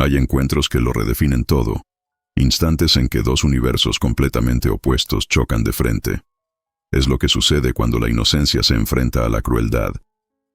Hay encuentros que lo redefinen todo, instantes en que dos universos completamente opuestos chocan de frente. Es lo que sucede cuando la inocencia se enfrenta a la crueldad,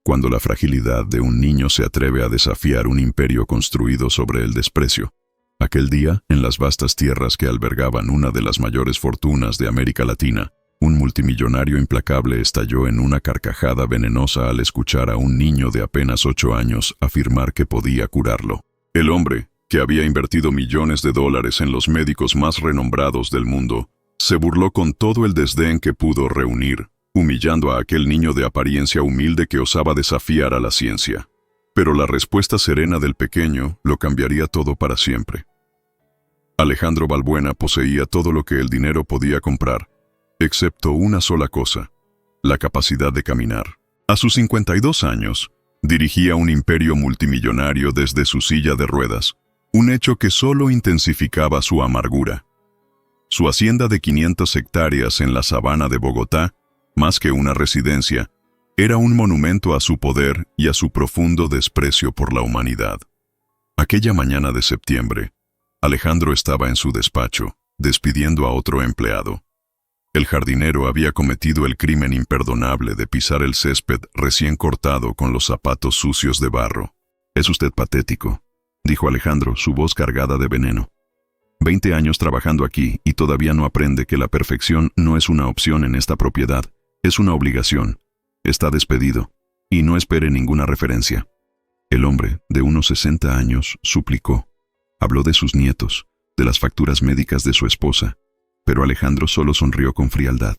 cuando la fragilidad de un niño se atreve a desafiar un imperio construido sobre el desprecio. Aquel día, en las vastas tierras que albergaban una de las mayores fortunas de América Latina, un multimillonario implacable estalló en una carcajada venenosa al escuchar a un niño de apenas 8 años afirmar que podía curarlo. El hombre, que había invertido millones de dólares en los médicos más renombrados del mundo, se burló con todo el desdén que pudo reunir, humillando a aquel niño de apariencia humilde que osaba desafiar a la ciencia. Pero la respuesta serena del pequeño lo cambiaría todo para siempre. Alejandro Balbuena poseía todo lo que el dinero podía comprar, excepto una sola cosa: la capacidad de caminar. A sus 52 años, dirigía un imperio multimillonario desde su silla de ruedas, un hecho que solo intensificaba su amargura. Su hacienda de 500 hectáreas en la sabana de Bogotá, más que una residencia, era un monumento a su poder y a su profundo desprecio por la humanidad. Aquella mañana de septiembre, Alejandro estaba en su despacho, despidiendo a otro empleado. El jardinero había cometido el crimen imperdonable de pisar el césped recién cortado con los zapatos sucios de barro. «Es usted patético», dijo Alejandro, su voz cargada de veneno. 20 años trabajando aquí y todavía no aprende que la perfección no es una opción en esta propiedad, es una obligación. Está despedido, y no espere ninguna referencia. El hombre, de unos 60 años, suplicó. Habló de sus nietos, de las facturas médicas de su esposa, pero Alejandro solo sonrió con frialdad.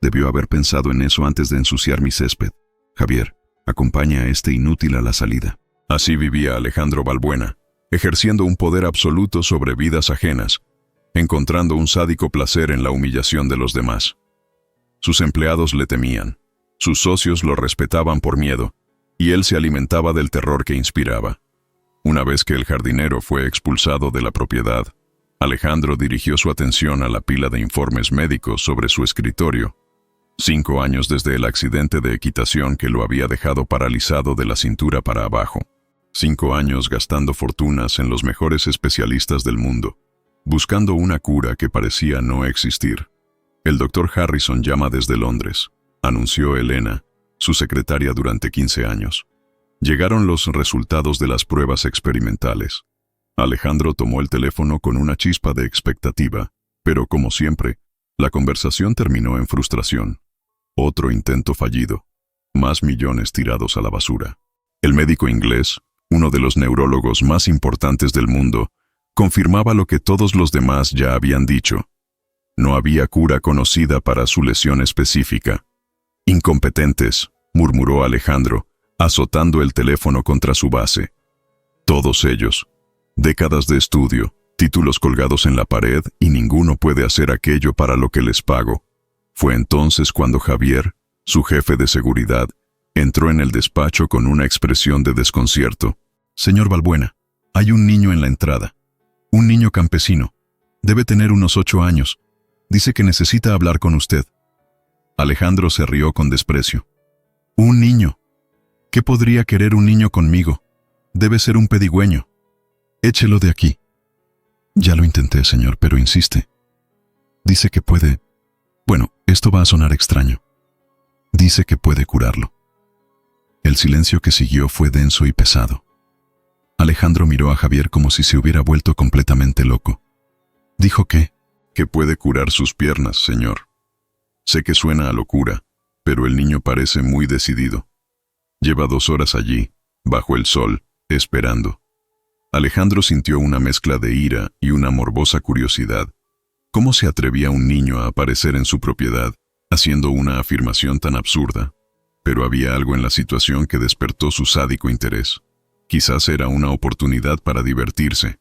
Debió haber pensado en eso antes de ensuciar mi césped. Javier, acompaña a este inútil a la salida. Así vivía Alejandro Balbuena, ejerciendo un poder absoluto sobre vidas ajenas, encontrando un sádico placer en la humillación de los demás. Sus empleados le temían, sus socios lo respetaban por miedo, y él se alimentaba del terror que inspiraba. Una vez que el jardinero fue expulsado de la propiedad, Alejandro dirigió su atención a la pila de informes médicos sobre su escritorio. 5 años desde el accidente de equitación que lo había dejado paralizado de la cintura para abajo. 5 años gastando fortunas en los mejores especialistas del mundo, buscando una cura que parecía no existir. El doctor Harrison llama desde Londres, anunció Elena, su secretaria durante 15 años. Llegaron los resultados de las pruebas experimentales. Alejandro tomó el teléfono con una chispa de expectativa, pero como siempre, la conversación terminó en frustración. Otro intento fallido, más millones tirados a la basura. El médico inglés, uno de los neurólogos más importantes del mundo, confirmaba lo que todos los demás ya habían dicho. No había cura conocida para su lesión específica. Incompetentes, murmuró Alejandro, azotando el teléfono contra su base. Todos ellos. Décadas de estudio, títulos colgados en la pared y ninguno puede hacer aquello para lo que les pago. Fue entonces cuando Javier, su jefe de seguridad, entró en el despacho con una expresión de desconcierto. Señor Balbuena, hay un niño en la entrada. Un niño campesino. Debe tener unos 8 años. Dice que necesita hablar con usted. Alejandro se rió con desprecio. Un niño. ¿Qué podría querer un niño conmigo? Debe ser un pedigüeño. Échelo de aquí. Ya lo intenté, señor, pero insiste. Dice que puede... Bueno, esto va a sonar extraño. Dice que puede curarlo. El silencio que siguió fue denso y pesado. Alejandro miró a Javier como si se hubiera vuelto completamente loco. Dijo que puede curar sus piernas, señor. Sé que suena a locura, pero el niño parece muy decidido. Lleva 2 horas allí, bajo el sol, esperando. Alejandro sintió una mezcla de ira y una morbosa curiosidad. ¿Cómo se atrevía un niño a aparecer en su propiedad, haciendo una afirmación tan absurda? Pero había algo en la situación que despertó su sádico interés. Quizás era una oportunidad para divertirse.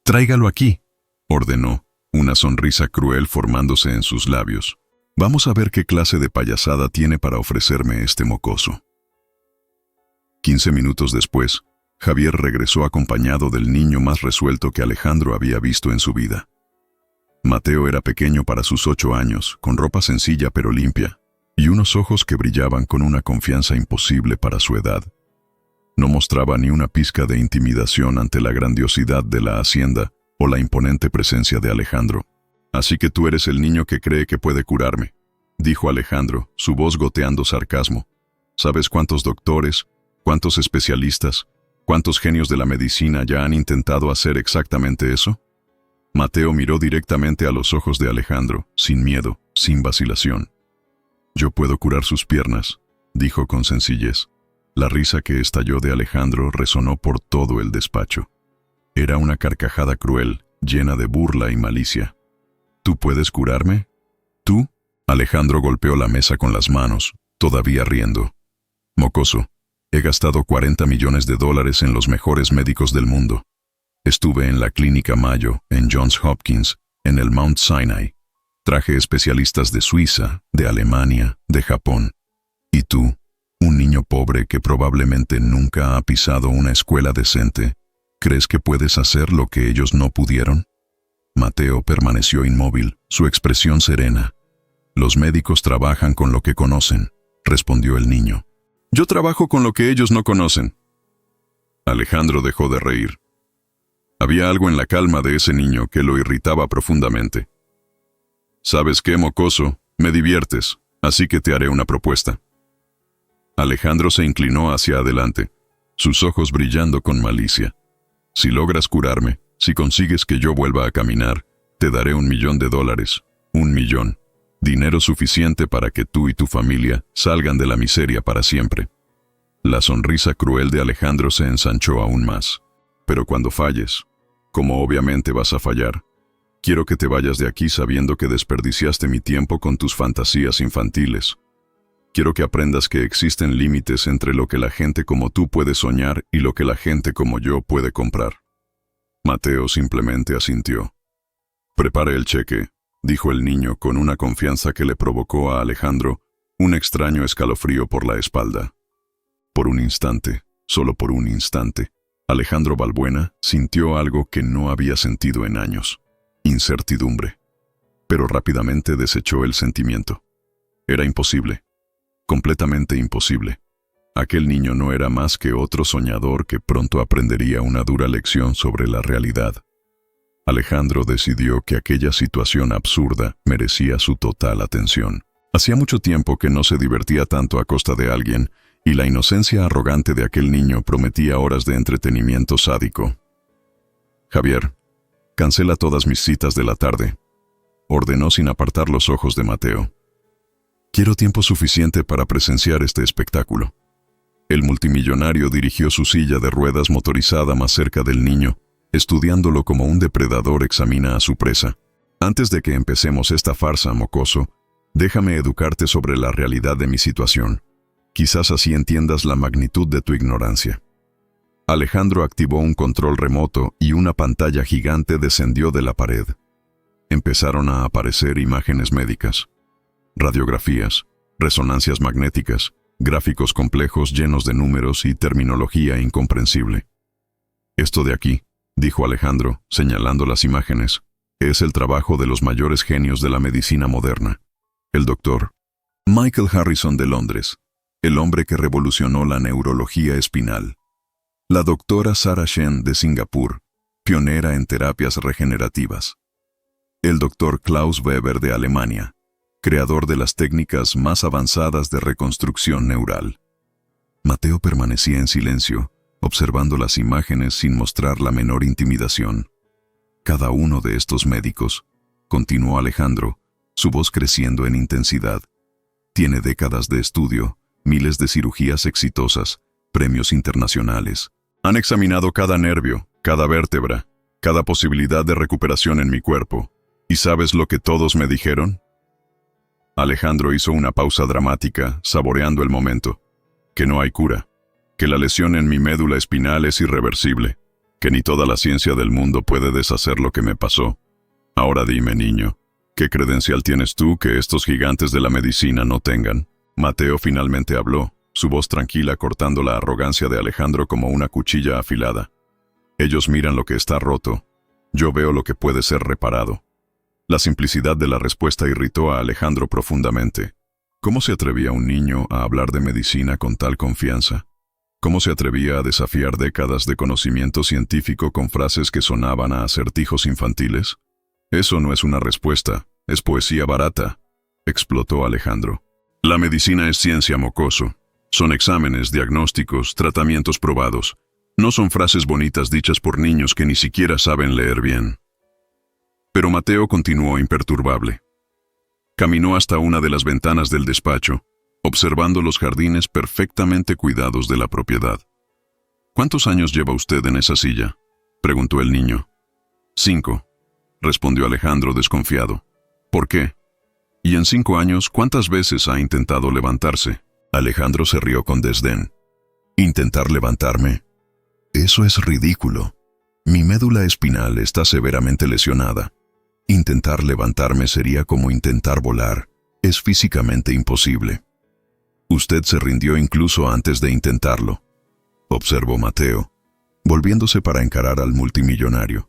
«Tráigalo aquí», ordenó, una sonrisa cruel formándose en sus labios. «Vamos a ver qué clase de payasada tiene para ofrecerme este mocoso». 15 minutos después, Javier regresó acompañado del niño más resuelto que Alejandro había visto en su vida. Mateo era pequeño para sus 8 años, con ropa sencilla pero limpia, y unos ojos que brillaban con una confianza imposible para su edad. No mostraba ni una pizca de intimidación ante la grandiosidad de la hacienda o la imponente presencia de Alejandro. «Así que tú eres el niño que cree que puede curarme», dijo Alejandro, su voz goteando sarcasmo. «¿Sabes cuántos doctores, cuántos especialistas, cuántos genios de la medicina ya han intentado hacer exactamente eso?» Mateo miró directamente a los ojos de Alejandro, sin miedo, sin vacilación. «Yo puedo curar sus piernas», dijo con sencillez. La risa que estalló de Alejandro resonó por todo el despacho. Era una carcajada cruel, llena de burla y malicia. «¿Tú puedes curarme? ¿Tú?» Alejandro golpeó la mesa con las manos, todavía riendo. «Mocoso, he gastado $40 millones en los mejores médicos del mundo. Estuve en la Clínica Mayo, en Johns Hopkins, en el Mount Sinai. Traje especialistas de Suiza, de Alemania, de Japón. ¿Y tú, un niño pobre que probablemente nunca ha pisado una escuela decente, crees que puedes hacer lo que ellos no pudieron?» Mateo permaneció inmóvil, su expresión serena. «Los médicos trabajan con lo que conocen», respondió el niño. «Yo trabajo con lo que ellos no conocen». Alejandro dejó de reír. Había algo en la calma de ese niño que lo irritaba profundamente. «¿Sabes qué, mocoso? Me diviertes, así que te haré una propuesta». Alejandro se inclinó hacia adelante, sus ojos brillando con malicia. «Si logras curarme, si consigues que yo vuelva a caminar, te daré $1 millón. $1 millón. Dinero suficiente para que tú y tu familia salgan de la miseria para siempre». La sonrisa cruel de Alejandro se ensanchó aún más. «Pero cuando falles, como obviamente vas a fallar, quiero que te vayas de aquí sabiendo que desperdiciaste mi tiempo con tus fantasías infantiles. Quiero que aprendas que existen límites entre lo que la gente como tú puede soñar y lo que la gente como yo puede comprar». Mateo simplemente asintió. «Prepare el cheque», dijo el niño con una confianza que le provocó a Alejandro un extraño escalofrío por la espalda. Por un instante, solo por un instante, Alejandro Balbuena sintió algo que no había sentido en años: incertidumbre. Pero rápidamente desechó el sentimiento. Era imposible. Completamente imposible. Aquel niño no era más que otro soñador que pronto aprendería una dura lección sobre la realidad. Alejandro decidió que aquella situación absurda merecía su total atención. Hacía mucho tiempo que no se divertía tanto a costa de alguien, y la inocencia arrogante de aquel niño prometía horas de entretenimiento sádico. «Javier, cancela todas mis citas de la tarde», ordenó sin apartar los ojos de Mateo. «Quiero tiempo suficiente para presenciar este espectáculo». El multimillonario dirigió su silla de ruedas motorizada más cerca del niño, estudiándolo como un depredador examina a su presa. «Antes de que empecemos esta farsa, mocoso, déjame educarte sobre la realidad de mi situación. Quizás así entiendas la magnitud de tu ignorancia». Alejandro activó un control remoto y una pantalla gigante descendió de la pared. Empezaron a aparecer imágenes médicas, radiografías, resonancias magnéticas, gráficos complejos llenos de números y terminología incomprensible. «Esto de aquí», dijo Alejandro, señalando las imágenes, «es el trabajo de los mayores genios de la medicina moderna. El doctor Michael Harrison de Londres, el hombre que revolucionó la neurología espinal. La doctora Sarah Shen de Singapur, pionera en terapias regenerativas. El doctor Klaus Weber de Alemania, creador de las técnicas más avanzadas de reconstrucción neural». Mateo permanecía en silencio, observando las imágenes sin mostrar la menor intimidación. «Cada uno de estos médicos», continuó Alejandro, su voz creciendo en intensidad, «tiene décadas de estudio, miles de cirugías exitosas, premios internacionales. Han examinado cada nervio, cada vértebra, cada posibilidad de recuperación en mi cuerpo. ¿Y sabes lo que todos me dijeron?». Alejandro hizo una pausa dramática, saboreando el momento. «Que no hay cura, que la lesión en mi médula espinal es irreversible, que ni toda la ciencia del mundo puede deshacer lo que me pasó. Ahora dime, niño, ¿qué credencial tienes tú que estos gigantes de la medicina no tengan?». Mateo finalmente habló, su voz tranquila cortando la arrogancia de Alejandro como una cuchilla afilada. «Ellos miran lo que está roto, yo veo lo que puede ser reparado». La simplicidad de la respuesta irritó a Alejandro profundamente. ¿Cómo se atrevía un niño a hablar de medicina con tal confianza? ¿Cómo se atrevía a desafiar décadas de conocimiento científico con frases que sonaban a acertijos infantiles? Eso no es una respuesta, es poesía barata, explotó Alejandro. La medicina es ciencia, mocoso. Son exámenes, diagnósticos, tratamientos probados. No son frases bonitas dichas por niños que ni siquiera saben leer bien. Pero Mateo continuó imperturbable. Caminó hasta una de las ventanas del despacho, observando los jardines perfectamente cuidados de la propiedad. ¿Cuántos años lleva usted en esa silla?, preguntó el niño. 5, respondió Alejandro desconfiado. ¿Por qué? Y en 5 años, ¿cuántas veces ha intentado levantarse? Alejandro se rió con desdén. ¿Intentar levantarme? Eso es ridículo. Mi médula espinal está severamente lesionada. Intentar levantarme sería como intentar volar. Es físicamente imposible. Usted se rindió incluso antes de intentarlo, observó Mateo, volviéndose para encarar al multimillonario.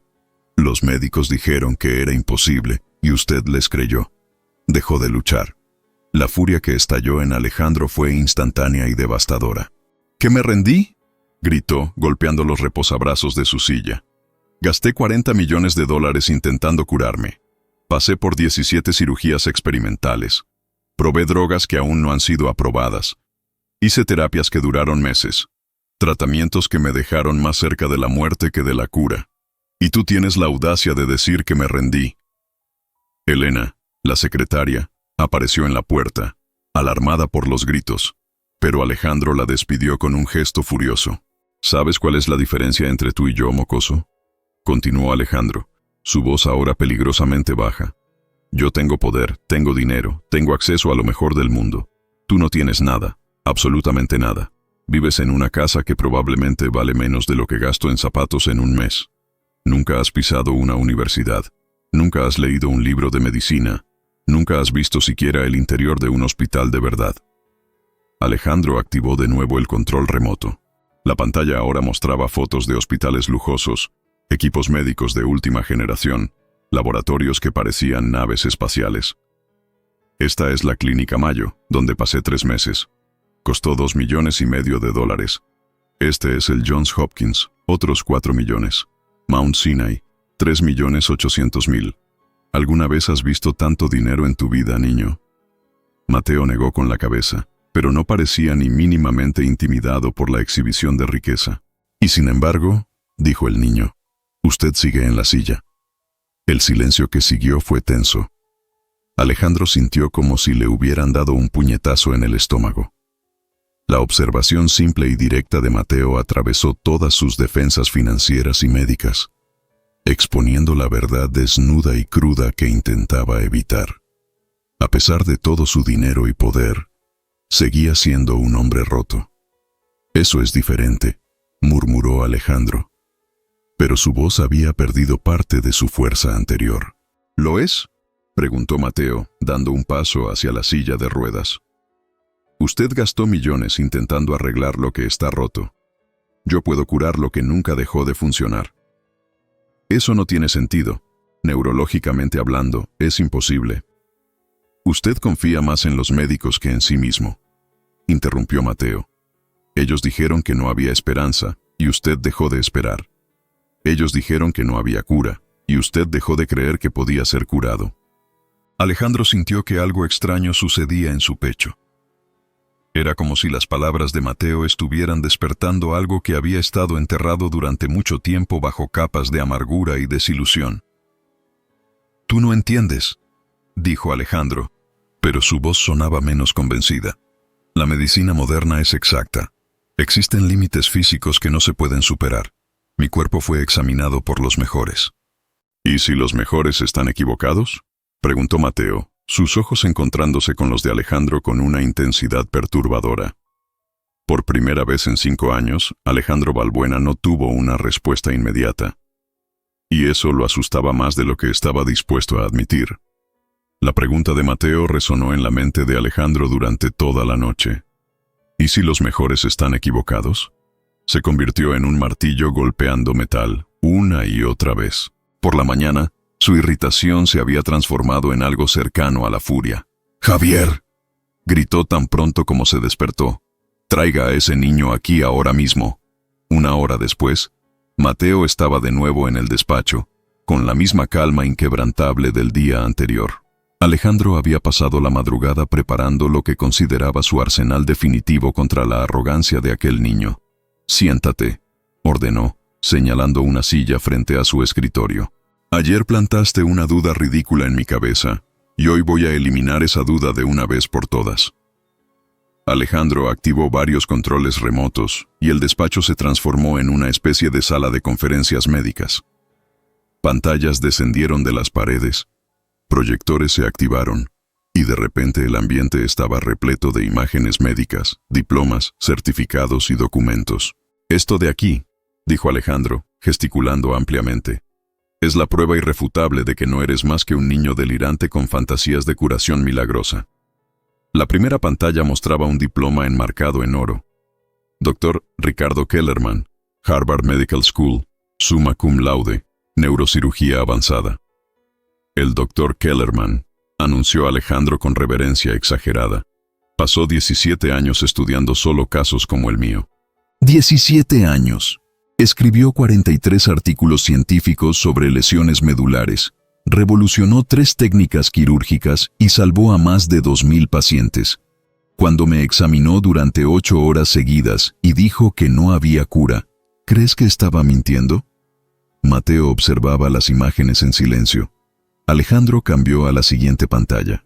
Los médicos dijeron que era imposible y usted les creyó. Dejó de luchar. La furia que estalló en Alejandro fue instantánea y devastadora. ¿Qué me rendí?, gritó, golpeando los reposabrazos de su silla. Gasté $40 millones intentando curarme. Pasé por 17 cirugías experimentales. Probé drogas que aún no han sido aprobadas. Hice terapias que duraron meses. Tratamientos que me dejaron más cerca de la muerte que de la cura. Y tú tienes la audacia de decir que me rendí. Elena, la secretaria, apareció en la puerta, alarmada por los gritos. Pero Alejandro la despidió con un gesto furioso. ¿Sabes cuál es la diferencia entre tú y yo, mocoso?, continuó Alejandro, su voz ahora peligrosamente baja. Yo tengo poder, tengo dinero, tengo acceso a lo mejor del mundo. Tú no tienes nada, absolutamente nada. Vives en una casa que probablemente vale menos de lo que gasto en zapatos en un mes. Nunca has pisado una universidad. Nunca has leído un libro de medicina. Nunca has visto siquiera el interior de un hospital de verdad. Alejandro activó de nuevo el control remoto. La pantalla ahora mostraba fotos de hospitales lujosos, equipos médicos de última generación, laboratorios que parecían naves espaciales. Esta es la Clínica Mayo, donde pasé 3 meses. Costó $2,5 millones. Este es el Johns Hopkins, otros 4 millones. Mount Sinai, 3,800,000. ¿Alguna vez has visto tanto dinero en tu vida, niño? Mateo negó con la cabeza, pero no parecía ni mínimamente intimidado por la exhibición de riqueza. Y sin embargo, dijo el niño, usted sigue en la silla. El silencio que siguió fue tenso. Alejandro sintió como si le hubieran dado un puñetazo en el estómago. La observación simple y directa de Mateo atravesó todas sus defensas financieras y médicas, exponiendo la verdad desnuda y cruda que intentaba evitar. A pesar de todo su dinero y poder, seguía siendo un hombre roto. Eso es diferente, murmuró Alejandro. Pero su voz había perdido parte de su fuerza anterior. ¿Lo es?, preguntó Mateo, dando un paso hacia la silla de ruedas. Usted gastó millones intentando arreglar lo que está roto. Yo puedo curar lo que nunca dejó de funcionar. Eso no tiene sentido. Neurológicamente hablando, es imposible. Usted confía más en los médicos que en sí mismo, interrumpió Mateo. Ellos dijeron que no había esperanza, y usted dejó de esperar. Ellos dijeron que no había cura, y usted dejó de creer que podía ser curado. Alejandro sintió que algo extraño sucedía en su pecho. Era como si las palabras de Mateo estuvieran despertando algo que había estado enterrado durante mucho tiempo bajo capas de amargura y desilusión. «Tú no entiendes», dijo Alejandro, pero su voz sonaba menos convencida. «La medicina moderna es exacta. Existen límites físicos que no se pueden superar. Mi cuerpo fue examinado por los mejores». «¿Y si los mejores están equivocados?», preguntó Mateo, sus ojos encontrándose con los de Alejandro con una intensidad perturbadora. Por primera vez en 5 años, Alejandro Balbuena no tuvo una respuesta inmediata. Y eso lo asustaba más de lo que estaba dispuesto a admitir. La pregunta de Mateo resonó en la mente de Alejandro durante toda la noche. ¿Y si los mejores están equivocados? Se convirtió en un martillo golpeando metal, una y otra vez. Por la mañana, su irritación se había transformado en algo cercano a la furia. «¡Javier!», gritó tan pronto como se despertó. Traiga a ese niño aquí ahora mismo. Una hora después, Mateo estaba de nuevo en el despacho, con la misma calma inquebrantable del día anterior. Alejandro había pasado la madrugada preparando lo que consideraba su arsenal definitivo contra la arrogancia de aquel niño. «Siéntate», ordenó, señalando una silla frente a su escritorio. «Ayer plantaste una duda ridícula en mi cabeza, y hoy voy a eliminar esa duda de una vez por todas». Alejandro activó varios controles remotos, y el despacho se transformó en una especie de sala de conferencias médicas. Pantallas descendieron de las paredes, proyectores se activaron, y de repente el ambiente estaba repleto de imágenes médicas, diplomas, certificados y documentos. «Esto de aquí», dijo Alejandro, gesticulando ampliamente, «es la prueba irrefutable de que no eres más que un niño delirante con fantasías de curación milagrosa». La primera pantalla mostraba un diploma enmarcado en oro. Dr. Ricardo Kellerman, Harvard Medical School, summa cum laude, neurocirugía avanzada. El Dr. Kellerman, anunció Alejandro con reverencia exagerada, pasó 17 años estudiando solo casos como el mío. 17 años. Escribió 43 artículos científicos sobre lesiones medulares, revolucionó 3 técnicas quirúrgicas y salvó a más de 2.000 pacientes. Cuando me examinó durante 8 horas seguidas y dijo que no había cura, ¿crees que estaba mintiendo? Mateo observaba las imágenes en silencio. Alejandro cambió a la siguiente pantalla.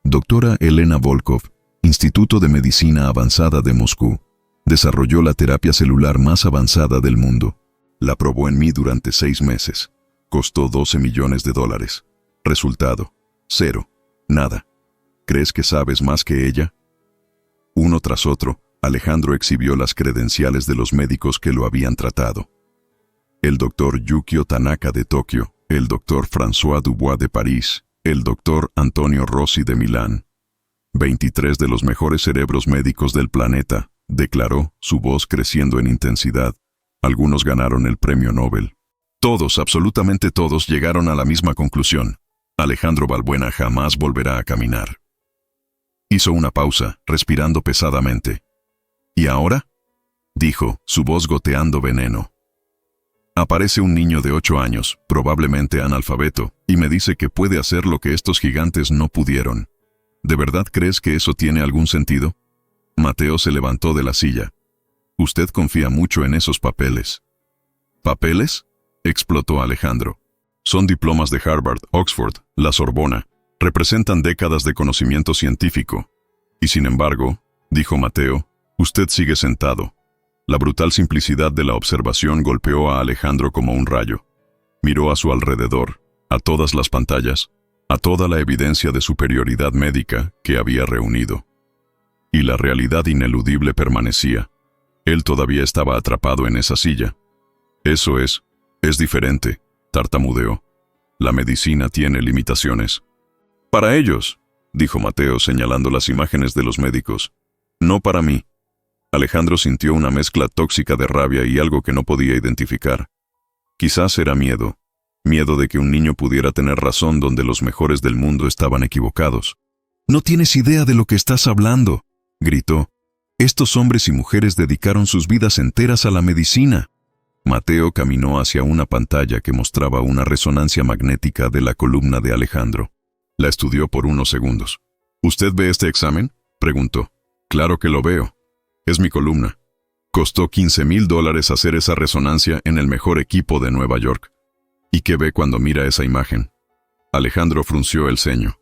Doctora Elena Volkov, Instituto de Medicina Avanzada de Moscú, desarrolló la terapia celular más avanzada del mundo. La probó en mí durante 6 meses. Costó $12 millones. Resultado: 0. Nada. ¿Crees que sabes más que ella? Uno tras otro, Alejandro exhibió las credenciales de los médicos que lo habían tratado. El doctor Yukio Tanaka de Tokio, el doctor François Dubois de París, el doctor Antonio Rossi de Milán. 23 de los mejores cerebros médicos del planeta, declaró, su voz creciendo en intensidad. Algunos ganaron el premio Nobel. Todos, absolutamente todos, llegaron a la misma conclusión. Alejandro Balbuena jamás volverá a caminar. Hizo una pausa, respirando pesadamente. ¿Y ahora?, dijo, su voz goteando veneno. Aparece un niño de 8 años, probablemente analfabeto, y me dice que puede hacer lo que estos gigantes no pudieron. ¿De verdad crees que eso tiene algún sentido? Mateo se levantó de la silla. Usted confía mucho en esos papeles. ¿Papeles?, explotó Alejandro. Son diplomas de Harvard, Oxford, la Sorbona. Representan décadas de conocimiento científico. Y sin embargo, dijo Mateo, usted sigue sentado. La brutal simplicidad de la observación golpeó a Alejandro como un rayo. Miró a su alrededor, a todas las pantallas, a toda la evidencia de superioridad médica que había reunido. Y la realidad ineludible permanecía. Él todavía estaba atrapado en esa silla. Eso es diferente, tartamudeó. La medicina tiene limitaciones. Para ellos, dijo Mateo señalando las imágenes de los médicos. No para mí. Alejandro sintió una mezcla tóxica de rabia y algo que no podía identificar. Quizás era miedo. Miedo de que un niño pudiera tener razón donde los mejores del mundo estaban equivocados. «No tienes idea de lo que estás hablando», gritó. «Estos hombres y mujeres dedicaron sus vidas enteras a la medicina». Mateo caminó hacia una pantalla que mostraba una resonancia magnética de la columna de Alejandro. La estudió por unos segundos. «¿Usted ve este examen?», preguntó. «Claro que lo veo. Es mi columna. Costó $15,000 hacer esa resonancia en el mejor equipo de Nueva York. ¿Y qué ve cuando mira esa imagen?». Alejandro frunció el ceño.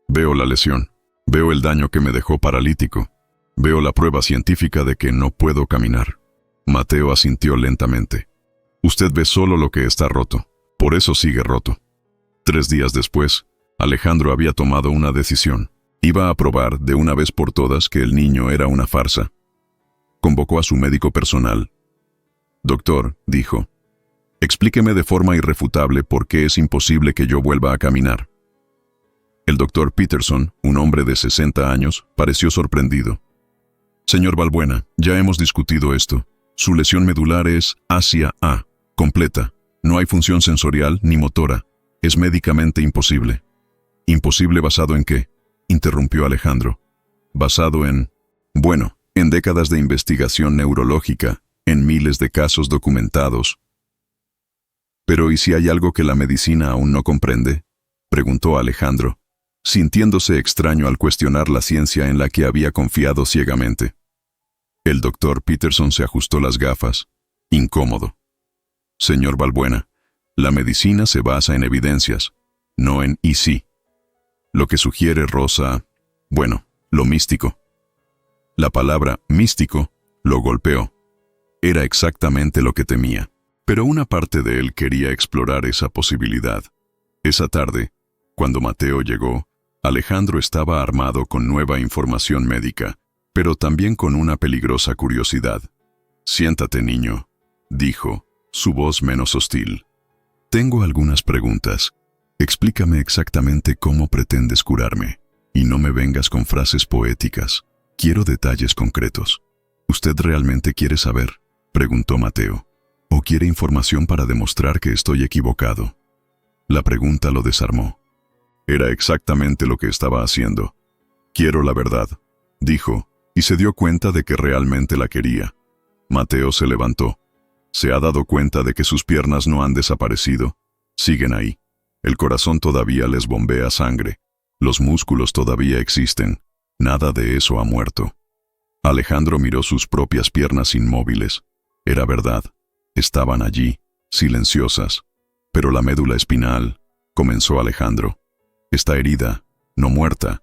«Veo la lesión. Veo el daño que me dejó paralítico. Veo la prueba científica de que no puedo caminar». Mateo asintió lentamente. «Usted ve solo lo que está roto. Por eso sigue roto». 3 días después, Alejandro había tomado una decisión. Iba a probar de una vez por todas que el niño era una farsa. Convocó a su médico personal. «Doctor», dijo, «explíqueme de forma irrefutable por qué es imposible que yo vuelva a caminar». El doctor Peterson, un hombre de 60 años, pareció sorprendido. «Señor Balbuena, ya hemos discutido esto. Su lesión medular es Asia A, completa. No hay función sensorial ni motora. Es médicamente imposible». «¿Imposible basado en qué?», interrumpió Alejandro. «Basado en... Bueno, en décadas de investigación neurológica, en miles de casos documentados. «Pero ¿y si hay algo que la medicina aún no comprende?», preguntó Alejandro, sintiéndose extraño al cuestionar la ciencia en la que había confiado ciegamente. El doctor Peterson se ajustó las gafas, incómodo. «Señor Balbuena, la medicina se basa en evidencias, no en y sí. Lo que sugiere Rosa, bueno, lo místico». La palabra místico lo golpeó. Era exactamente lo que temía. Pero una parte de él quería explorar esa posibilidad. Esa tarde, cuando Mateo llegó, Alejandro estaba armado con nueva información médica, pero también con una peligrosa curiosidad. «Siéntate, niño», dijo, su voz menos hostil. «Tengo algunas preguntas. Explícame exactamente cómo pretendes curarme, y no me vengas con frases poéticas. Quiero detalles concretos». «¿Usted realmente quiere saber?», preguntó Mateo. «¿O quiere información para demostrar que estoy equivocado?». La pregunta lo desarmó. Era exactamente lo que estaba haciendo. «Quiero la verdad», dijo, y se dio cuenta de que realmente la quería. Mateo se levantó. ¿Se ha dado cuenta de que sus piernas no han desaparecido? Siguen ahí. El corazón todavía les bombea sangre. Los músculos todavía existen. Nada de eso ha muerto. Alejandro miró sus propias piernas inmóviles. Era verdad. Estaban allí, silenciosas. Pero la médula espinal, comenzó Alejandro. «Está herida, no muerta»,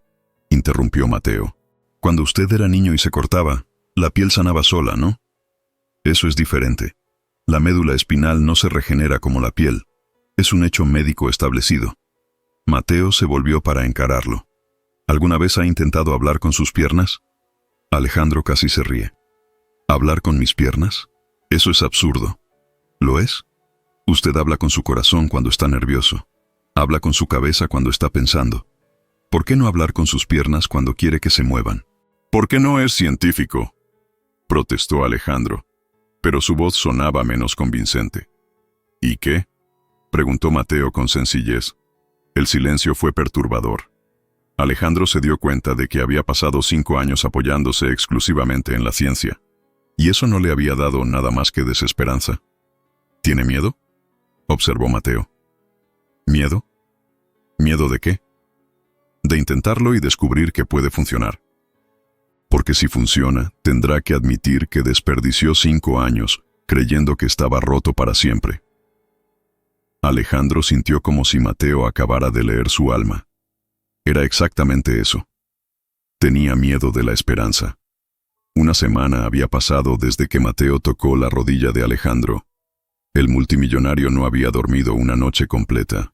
interrumpió Mateo. «Cuando usted era niño y se cortaba, la piel sanaba sola, ¿no? Eso es diferente. La médula espinal no se regenera como la piel. Es un hecho médico establecido». Mateo se volvió para encararlo. «¿Alguna vez ha intentado hablar con sus piernas?». Alejandro casi se ríe. «¿Hablar con mis piernas? Eso es absurdo». «¿Lo es? Usted habla con su corazón cuando está nervioso. Habla con su cabeza cuando está pensando. ¿Por qué no hablar con sus piernas cuando quiere que se muevan?». «¿Por qué no es científico?», protestó Alejandro, pero su voz sonaba menos convincente. «¿Y qué?», preguntó Mateo con sencillez. El silencio fue perturbador. Alejandro se dio cuenta de que había pasado 5 años apoyándose exclusivamente en la ciencia, y eso no le había dado nada más que desesperanza. «¿Tiene miedo?», observó Mateo. «¿Miedo? ¿Miedo de qué?». «De intentarlo y descubrir que puede funcionar. Porque si funciona, tendrá que admitir que desperdició 5 años creyendo que estaba roto para siempre». Alejandro sintió como si Mateo acabara de leer su alma. Era exactamente eso. Tenía miedo de la esperanza. Una semana había pasado desde que Mateo tocó la rodilla de Alejandro. El multimillonario no había dormido una noche completa.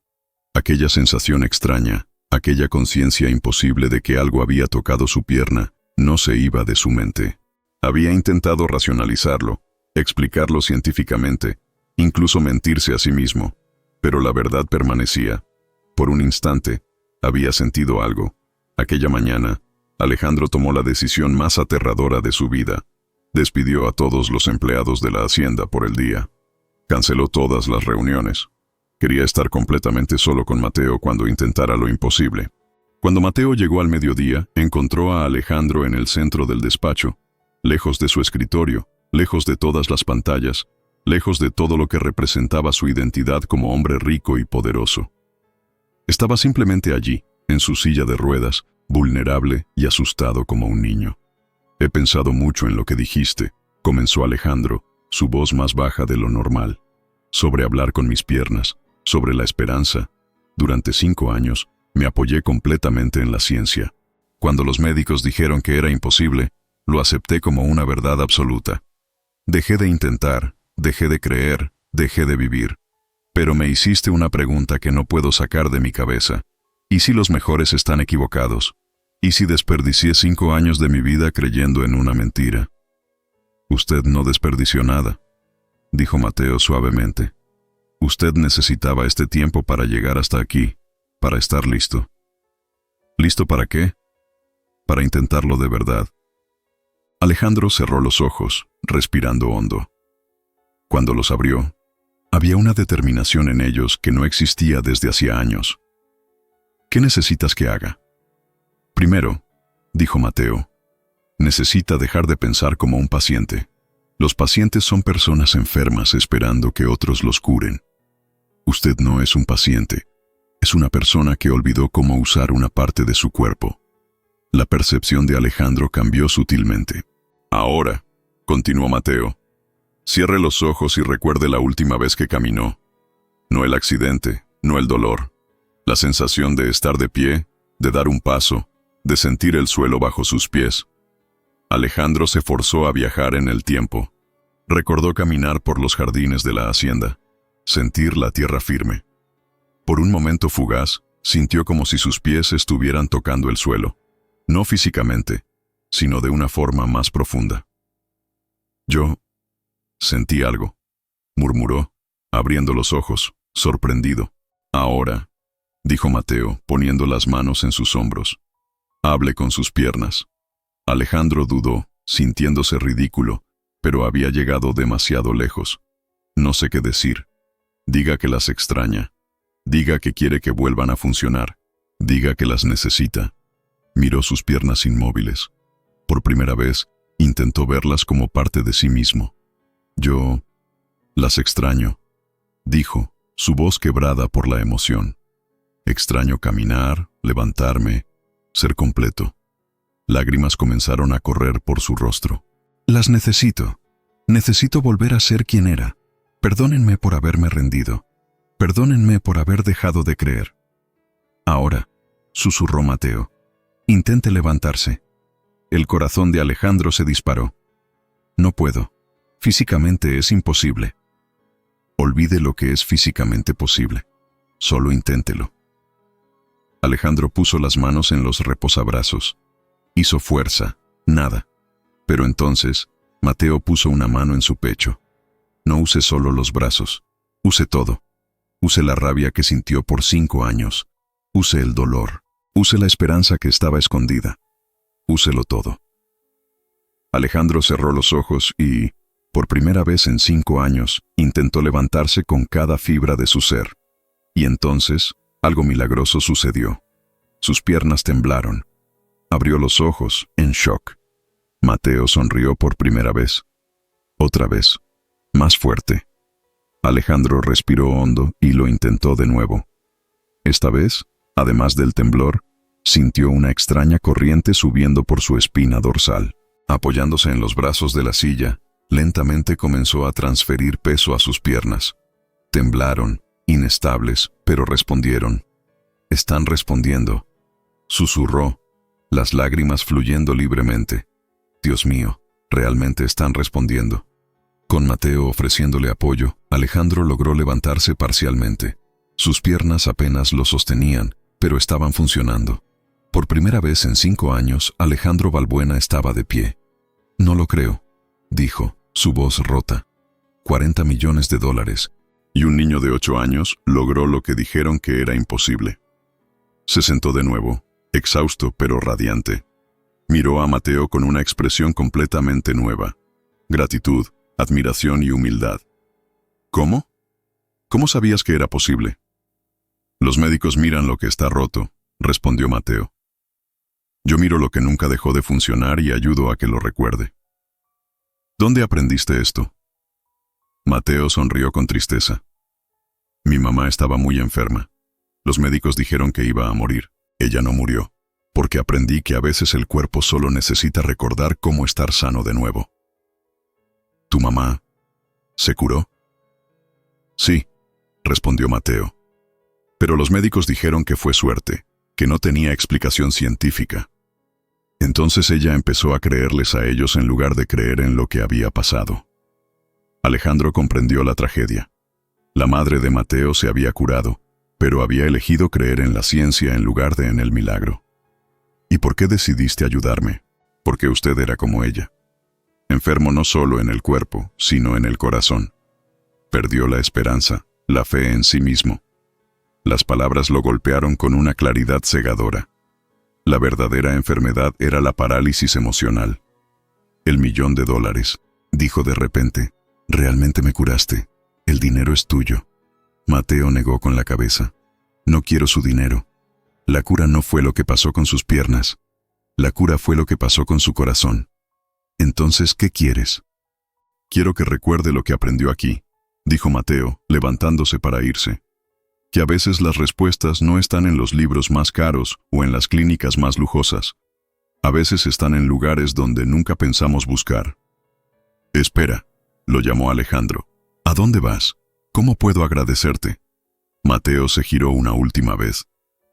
Aquella sensación extraña, aquella conciencia imposible de que algo había tocado su pierna, no se iba de su mente. Había intentado racionalizarlo, explicarlo científicamente, incluso mentirse a sí mismo, pero la verdad permanecía. Por un instante, había sentido algo. Aquella mañana, Alejandro tomó la decisión más aterradora de su vida. Despidió a todos los empleados de la hacienda por el día. Canceló todas las reuniones. Quería estar completamente solo con Mateo cuando intentara lo imposible. Cuando Mateo llegó al mediodía, encontró a Alejandro en el centro del despacho, lejos de su escritorio, lejos de todas las pantallas, lejos de todo lo que representaba su identidad como hombre rico y poderoso. Estaba simplemente allí, en su silla de ruedas, vulnerable y asustado como un niño. «He pensado mucho en lo que dijiste», comenzó Alejandro, su voz más baja de lo normal. «Sobre hablar con mis piernas, sobre la esperanza. Durante 5 años, me apoyé completamente en la ciencia. Cuando los médicos dijeron que era imposible, lo acepté como una verdad absoluta. Dejé de intentar, dejé de creer, dejé de vivir. Pero me hiciste una pregunta que no puedo sacar de mi cabeza. ¿Y si los mejores están equivocados? ¿Y si desperdicié 5 años de mi vida creyendo en una mentira?». «Usted no desperdició nada», dijo Mateo suavemente. «Usted necesitaba este tiempo para llegar hasta aquí, para estar listo». «¿Listo para qué?». «Para intentarlo de verdad». Alejandro cerró los ojos, respirando hondo. Cuando los abrió, había una determinación en ellos que no existía desde hacía años. «¿Qué necesitas que haga?». «Primero», dijo Mateo, Necesita dejar de pensar como un paciente. Los pacientes son personas enfermas esperando que otros los curen. Usted no es un paciente. Es una persona que olvidó cómo usar una parte de su cuerpo. La percepción de Alejandro cambió sutilmente. Ahora, continuó Mateo, cierre los ojos y recuerde la última vez que caminó. No el accidente, no el dolor. La sensación de estar de pie, de dar un paso, de sentir el suelo bajo sus pies. Alejandro se forzó a viajar en el tiempo. Recordó caminar por los jardines de la hacienda, sentir la tierra firme. Por un momento fugaz, sintió como si sus pies estuvieran tocando el suelo, no físicamente, sino de una forma más profunda. Yo sentí algo, murmuró, abriendo los ojos, sorprendido. Ahora, dijo Mateo, poniendo las manos en sus hombros. Hable con sus piernas. Alejandro dudó, sintiéndose ridículo, pero había llegado demasiado lejos. No sé qué decir. Diga que las extraña. Diga que quiere que vuelvan a funcionar. Diga que las necesita. Miró sus piernas inmóviles. Por primera vez, intentó verlas como parte de sí mismo. Yo las extraño, dijo, su voz quebrada por la emoción. Extraño caminar, levantarme, ser completo. Lágrimas comenzaron a correr por su rostro. Las necesito. Necesito volver a ser quien era. Perdónenme por haberme rendido. Perdónenme por haber dejado de creer. Ahora, susurró Mateo. Intente levantarse. El corazón de Alejandro se disparó. No puedo. Físicamente es imposible. Olvide lo que es físicamente posible. Solo inténtelo. Alejandro puso las manos en los reposabrazos. Hizo fuerza. Nada. Pero entonces, Mateo puso una mano en su pecho. No use solo los brazos. Use todo. Use la rabia que sintió por 5 años. Use el dolor. Use la esperanza que estaba escondida. Úselo todo. Alejandro cerró los ojos y, por primera vez en 5 años, intentó levantarse con cada fibra de su ser. Y entonces, algo milagroso sucedió. Sus piernas temblaron. Abrió los ojos, en shock. Mateo sonrió por primera vez. Otra vez. Más fuerte. Alejandro respiró hondo y lo intentó de nuevo. Esta vez, además del temblor, sintió una extraña corriente subiendo por su espina dorsal. Apoyándose en los brazos de la silla, lentamente comenzó a transferir peso a sus piernas. Temblaron, inestables, pero respondieron. «Están respondiendo», susurró, las lágrimas fluyendo libremente. «Dios mío, realmente están respondiendo». Con Mateo ofreciéndole apoyo, Alejandro logró levantarse parcialmente. Sus piernas apenas lo sostenían, pero estaban funcionando. Por primera vez en 5 años, Alejandro Balbuena estaba de pie. «No lo creo», dijo, su voz rota. $40 millones. Y un niño de 8 años logró lo que dijeron que era imposible. Se sentó de nuevo, exhausto pero radiante. Miró a Mateo con una expresión completamente nueva. Gratitud, admiración y humildad. «¿Cómo? ¿Cómo sabías que era posible?» «Los médicos miran lo que está roto», respondió Mateo. «Yo miro lo que nunca dejó de funcionar y ayudo a que lo recuerde». «¿Dónde aprendiste esto?» Mateo sonrió con tristeza. «Mi mamá estaba muy enferma. Los médicos dijeron que iba a morir. Ella no murió, porque aprendí que a veces el cuerpo solo necesita recordar cómo estar sano de nuevo». «¿Tu mamá se curó?» «Sí», respondió Mateo. «Pero los médicos dijeron que fue suerte, que no tenía explicación científica». Entonces ella empezó a creerles a ellos en lugar de creer en lo que había pasado. Alejandro comprendió la tragedia. La madre de Mateo se había curado, pero había elegido creer en la ciencia en lugar de en el milagro. «¿Y por qué decidiste ayudarme?» «Porque usted era como ella. Enfermo no solo en el cuerpo, sino en el corazón. Perdió la esperanza, la fe en sí mismo». Las palabras lo golpearon con una claridad cegadora. La verdadera enfermedad era la parálisis emocional. «$1 millón», dijo de repente. «Realmente me curaste. El dinero es tuyo». Mateo negó con la cabeza. «No quiero su dinero. La cura no fue lo que pasó con sus piernas. La cura fue lo que pasó con su corazón. Entonces, ¿qué quieres? Quiero que recuerde lo que aprendió aquí, dijo Mateo, levantándose para irse. Que a veces las respuestas no están en los libros más caros o en las clínicas más lujosas. A veces están en lugares donde nunca pensamos buscar. Espera, lo llamó Alejandro. ¿A dónde vas? ¿Cómo puedo agradecerte? Mateo se giró una última vez.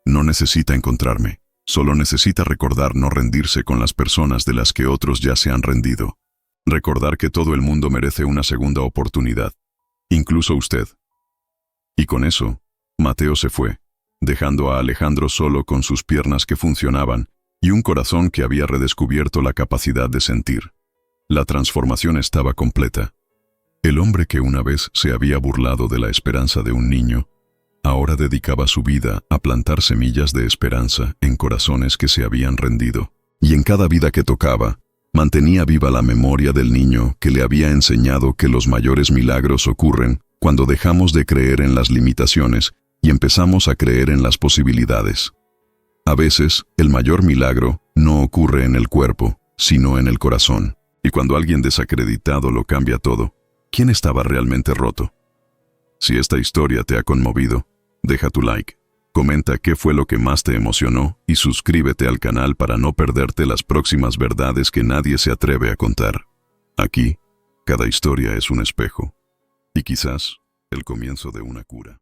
No necesita encontrarme, solo necesita recordar no rendirse con las personas de las que otros ya se han rendido. Recordar que todo el mundo merece una segunda oportunidad, incluso usted. Y con eso, Mateo se fue, dejando a Alejandro solo con sus piernas que funcionaban y un corazón que había redescubierto la capacidad de sentir. La transformación estaba completa. El hombre que una vez se había burlado de la esperanza de un niño, ahora dedicaba su vida a plantar semillas de esperanza en corazones que se habían rendido. Y en cada vida que tocaba, mantenía viva la memoria del niño que le había enseñado que los mayores milagros ocurren cuando dejamos de creer en las limitaciones y empezamos a creer en las posibilidades. A veces, el mayor milagro no ocurre en el cuerpo, sino en el corazón. Y cuando alguien desacreditado lo cambia todo, ¿quién estaba realmente roto? Si esta historia te ha conmovido, deja tu like, comenta qué fue lo que más te emocionó y suscríbete al canal para no perderte las próximas verdades que nadie se atreve a contar. Aquí, cada historia es un espejo, y quizás el comienzo de una cura.